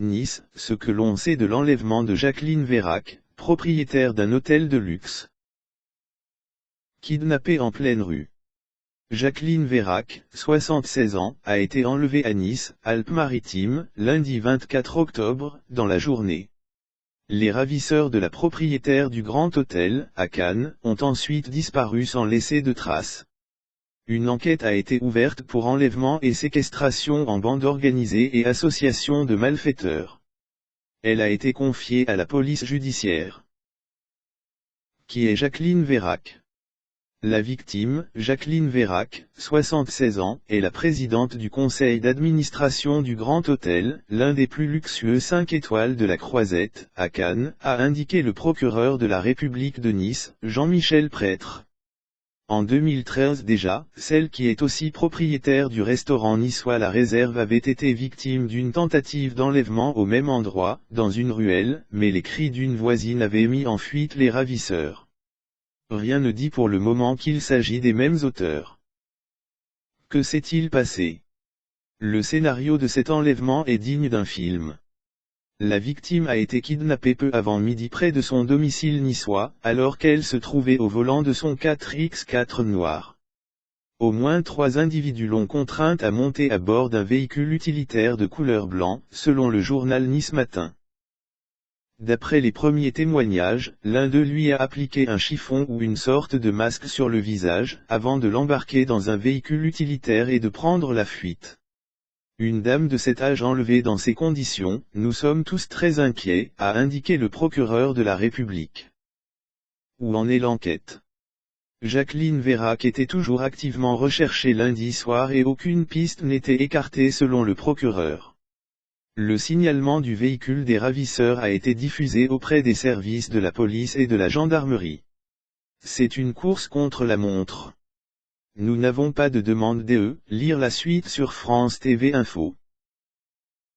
Nice, ce que l'on sait de l'enlèvement de Jacqueline Vérac, propriétaire d'un hôtel de luxe. Kidnappée en pleine rue. Jacqueline Vérac, 76 ans, a été enlevée à Nice, Alpes-Maritimes, lundi 24 octobre, dans la journée. Les ravisseurs de la propriétaire du Grand Hôtel, à Cannes, ont ensuite disparu sans laisser de traces. Une enquête a été ouverte pour enlèvement et séquestration en bande organisée et association de malfaiteurs. Elle a été confiée à la police judiciaire. Qui est Jacqueline Vérac? La victime, Jacqueline Vérac, 76 ans, est la présidente du conseil d'administration du Grand Hôtel, l'un des plus luxueux 5 étoiles de la Croisette, à Cannes, a indiqué le procureur de la République de Nice, Jean-Michel Prêtre. En 2013 déjà, celle qui est aussi propriétaire du restaurant niçois La Réserve avait été victime d'une tentative d'enlèvement au même endroit, dans une ruelle, mais les cris d'une voisine avaient mis en fuite les ravisseurs. Rien ne dit pour le moment qu'il s'agit des mêmes auteurs. Que s'est-il passé? Le scénario de cet enlèvement est digne d'un film. La victime a été kidnappée peu avant midi près de son domicile niçois, alors qu'elle se trouvait au volant de son 4x4 noir. Au moins 3 individus l'ont contrainte à monter à bord d'un véhicule utilitaire de couleur blanc, selon le journal Nice Matin. D'après les premiers témoignages, l'un d'eux lui a appliqué un chiffon ou une sorte de masque sur le visage, avant de l'embarquer dans un véhicule utilitaire et de prendre la fuite. Une dame de cet âge enlevée dans ces conditions, nous sommes tous très inquiets, a indiqué le procureur de la République. Où en est l'enquête? Jacqueline Vérac était toujours activement recherchée lundi soir et aucune piste n'était écartée selon le procureur. Le signalement du véhicule des ravisseurs a été diffusé auprès des services de la police et de la gendarmerie. C'est une course contre la montre. Nous n'avons pas de demande DE, lire la suite sur France TV Info.